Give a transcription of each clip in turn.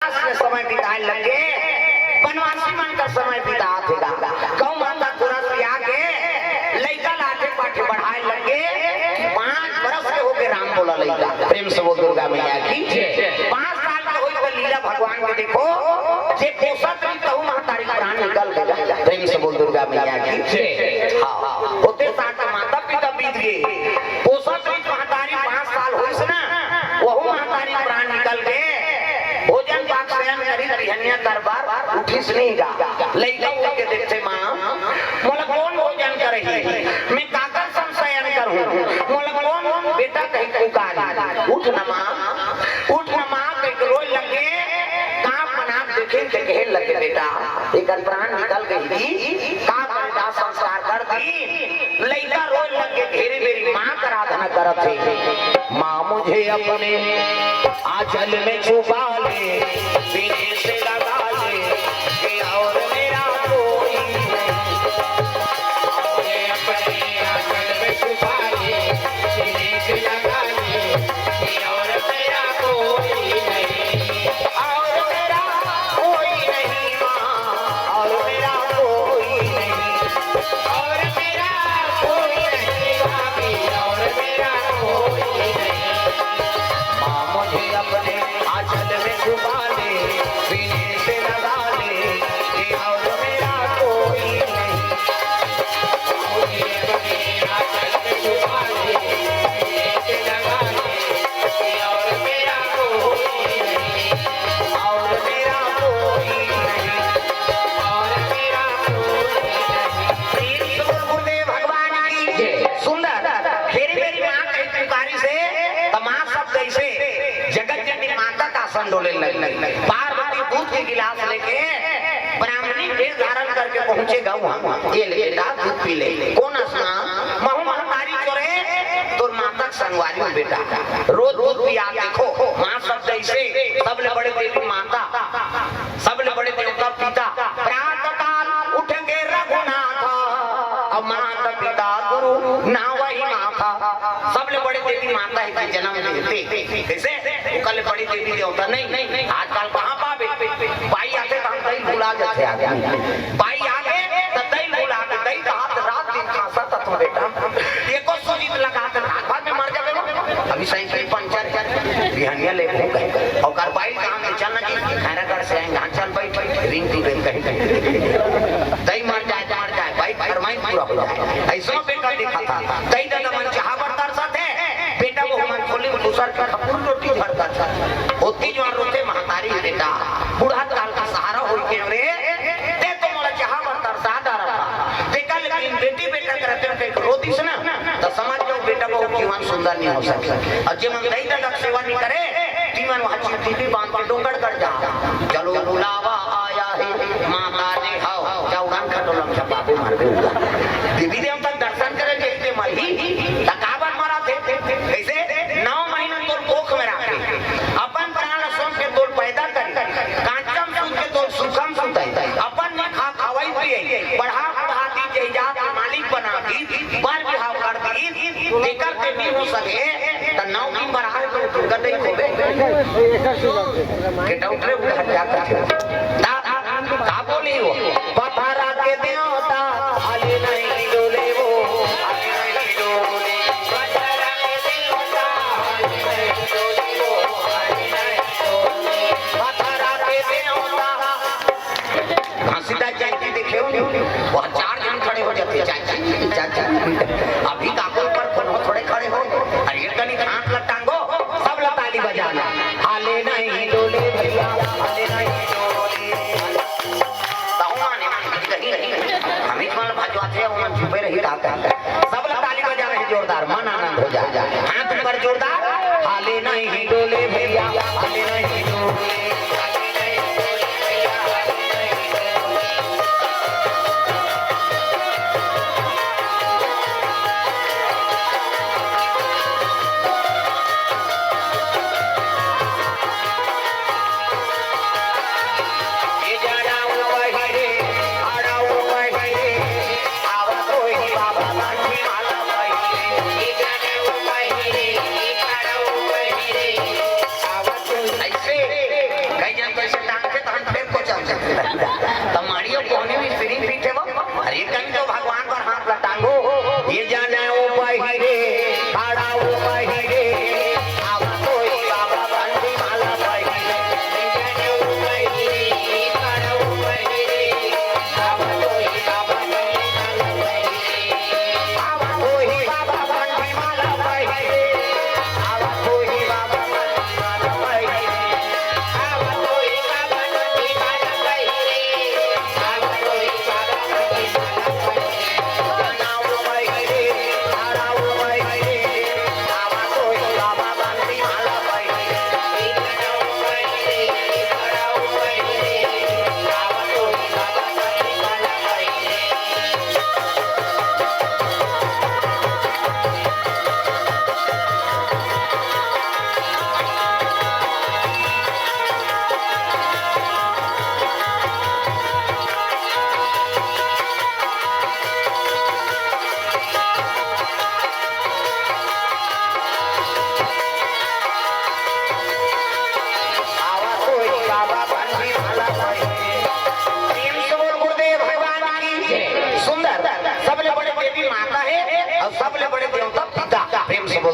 समय बिताए लगे बनवासी मन का समय बिता देगा गौ माता तुरंत आके लइका लाठे पाठे बढ़ाए लगे 5 बरस के हो गए राम बोला लइका प्रेम से वो दुर्गा मैया की 5 साल का होई तो लीला भगवान के देखो जे पोसत रही कहूं महतारी प्राण निकल गया प्रेम से वो दुर्गा मैया की हां होते साथ माता पिता बीत गए पोसत रही महतारी 5 साल होइस ना वहु महतारी प्राण निकल गए भोजन पाक शयन करी रिहन्या दरबार उठिस नहीं गा लइका के देखते मां मोला कौन भोजन करही मैं काकर संशयन करूं मोला कौन बेटा कहीं पुकारी उठ न मां कहीं रोए लगे का बना देखे कहे लगे बेटा एक प्राण निकल गई का बड़ा संस्कार कर दी लइका रोए लगे घेरे मेरी मां का आराधना करत है मां मुझे अपने आंचल में छुपा ले सीने से लगा ले कि और मेरा कोई मुझे अपने आंचल में छुपा ले सीने से लगा ले कि और मेरा कोई नहीं और मेरा कोई नहीं मां और मेरा कोई नहीं और मेरा कोई नहीं भाभी और मेरा कोई नहीं मां मुझे अपने आंचल में छुपा ले सीने से लगा ले कि और मेरा कोई नहीं मुझे अपने आंचल में छुपा ले सीने से लगा ले कि और मेरा कोई नहीं और मेरा कोई नहीं और मेरा कोई नहीं गुरुदेव भगवान की सुंदर फेरी मेरी मां कही पुकारी से तमाम शब्द ऐसे जगत जननी माता का आसन डोले लगी पार्वती दूध के गिलास लेके ब्राह्मणी वेश धारण करके पहुंचे गाँव ये ले बेटा दूध पी ले कौन असना महू महतारी चोरे तोर माता संगवारी में बेटा रोज दूध पिया देखो मां शब्द ऐसे सबले बड़े देवी माता सबले बड़े देवता पिता प्रातः काल उठेंगे रघुनाथ अब माता पिता गुरु ना वही माता सबले बड़े देवी माता है कि जन्म देते कैसे कल बड़ी देवी देवता नहीं आजकल कहां पावे भाई आते हम कहीं भुला जाते आगे भाई आगे तो दई भुला के दई हाथ रात दिन खासा तत्व बेटा एको सुजीत लगा के हाथ में मर जावे अभी साइकिल पंचर बिहानिया ले गए और कर भाई कहां में चलना जी खैरागढ़ से आएंगे चल बैठ रिंग टू रिंग कहीं दई मर जाए भाई फरमाइश पूरा हो जाए ऐसा बेटा देखा था दई दादा मन चाहवर तरसत है बेटा वो हमारे खोली में दूसर का खपुर रोटी भरता था होती जो रोते महतारी बेटा बूढ़ा काल का सहारा हो के रे दे तो मोला चाहवर तरसा डारा था देखा लेकिन बेटी बेटा करते हैं रोती से ना तो समझ जाओ बेटा वो जीवन सुंदर नहीं हो सके और जब हम दई दादा सेवा नहीं करे जीवन वहां चिट्ठी बांध के डोंगड़ कर जा चलो बुलावा आया है माता ने हाओ जा उड़ान खटोलम छपा पे मार दे देवी देवता दर्शन करे देखते मही तकाबर मारा थे कैसे 9 महीना तोर कोख में रखे अपन प्राण सोम के तोर पैदा कर कांचम सुन के तोर सुखम सुताई अपन ने खा खवाई पिए बढ़ा बढ़ाती जयजात के मालिक बना दी बार बिहाव कर दी देकर के भी हो सके त 9 दिन बढ़ा तो गदई होबे के डॉक्टर उधर जाकर का बोली हो पथरा के देवता आले नहीं डोले वो आले नहीं डोले पथरा के देवता आले नहीं डोले वो आले नहीं डोले पथरा के देवता घासीदा चाची देखे हो वो 4 जन खड़े हो जाते चाची अभी काकों पर थोड़े खड़े हो अरे ये कनी हाथ लटांगो सब ताली बजाना आले नहीं डोले भैया आले नहीं छुपे रही सब लोग ताली बजा रहे जोरदार मन आनंद हो जाए हाथ पर जोरदार हाले नहीं डोले भैया हाले नहीं डोले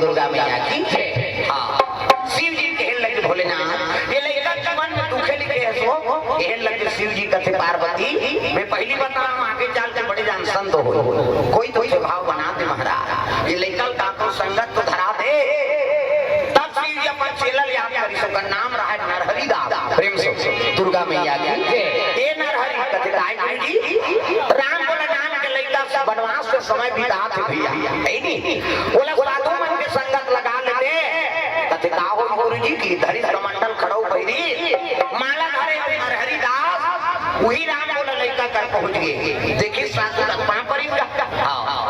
बोल दुर्गा मैया की जय। हाँ शिव जी कहने लगे भोलेनाथ ये लड़का जीवन में दुखे लिखे है सो कहने लगे शिव जी कथे पार्वती मैं पहली बता रहा हूँ आगे चल के बड़े जान संत हो कोई तो भाव बना दे महाराज ये लड़का का तो संगत तो धरा दे तब शिव जी अपन चेलल याद करी सबका नाम रहा है नरहरि दास प्रेम से दुर्गा मैया की जय। ये नरहरि कथे दाई जी राम बोला नाम के लड़का से वनवास के समय बिता थे भैया है नहीं बोला साधु मन के संगत लगा लेते कथे का हो गुरुजी की धरी कमंडल खड़ो भैरी माला धरे नरहरि दास वही राम बोला लड़का कर पहुंच गए देखिए साधु का पांव पर ही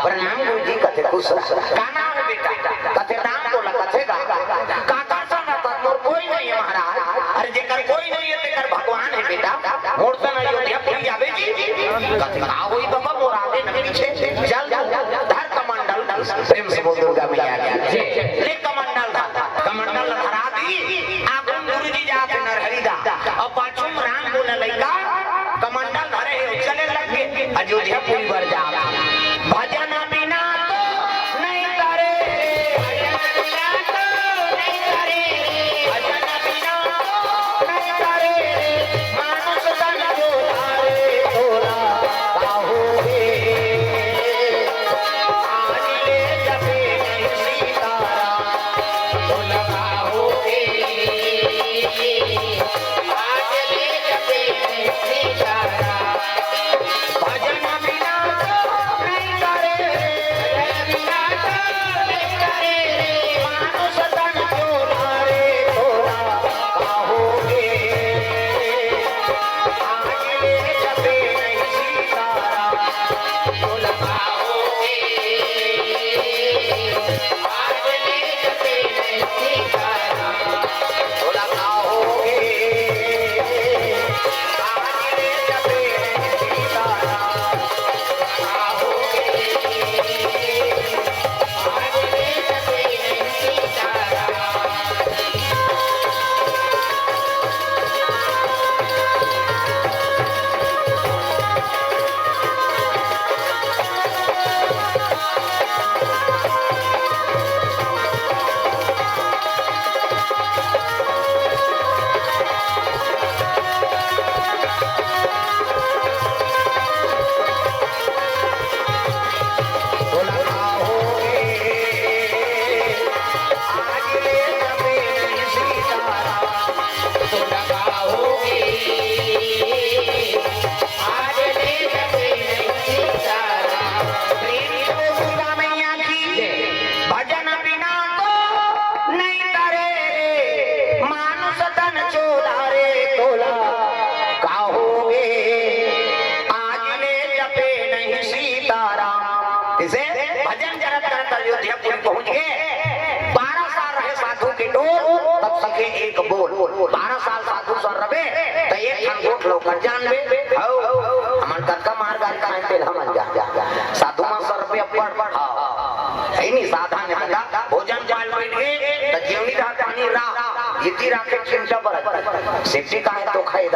प्रणाम गुरुजी कथे खुश का नाम है बेटा कथे राम बोला कथे का काका सा तो कोई नहीं है महाराज अरे जेकर कोई नहीं है तेकर भगवान है बेटा मोर से नहीं अयोध्या पुरी आवे जी कथे का होई बाबा मोर आगे न पीछे चल धर कमंडल प्रेम से बोल दुर्गा मैया की जय। ले कमंडल धरा दी आगुन गुरुजी जाके नरहरि दास और पाछुम राम बोले लइका कमंडल धरे चले लग गए अयोध्या पुरी बर जा भजन बिना तो नहीं करे भजन बिना तो नहीं करे भजन बिना तो नहीं करे मानुष तन जो धारे तोला काहोगे आज ले जपे नहीं सीताराम तोला काहोगे आज ले जपे नहीं सीताराम भजन बिना तो नहीं करे भजन बिना तो नहीं करे मानुष तन जो धारे तोला काहोगे आज ले जपे नहीं सीताराम तोला काहोगे आज ले जपे नहीं सीताराम तोला काहोगे आज ले जपे नहीं सीताराम काहोगे आज ले जपे नहीं सीताराम। तोला काहोगे आज ले जपे नहीं सीताराम तोला काहोगे आज ले जपे नहीं सीताराम। प्रेम से दुर्गा मैया की जय। भजन बिना तो नहीं करे मानुष तन चोलारे तोला काहोगे आज ले जपे नहीं सीताराम। इसे भजन जरत करत अयोध्या पुरी पहुंच गए 12 साल रहे साधु के डोर तब सके एक बोल 12 साल साधु सर रवे तो एक अंगूठ लोकर जानबे हमन कक्का मार गाल का तेल हमन जा साधु मा सर पे पड़ है नहीं साधा ने बता भोजन पाल बैठ गए त जीवनी दा पानी रा इति राखे चिंचा पर सेफ्टी का है तो खाए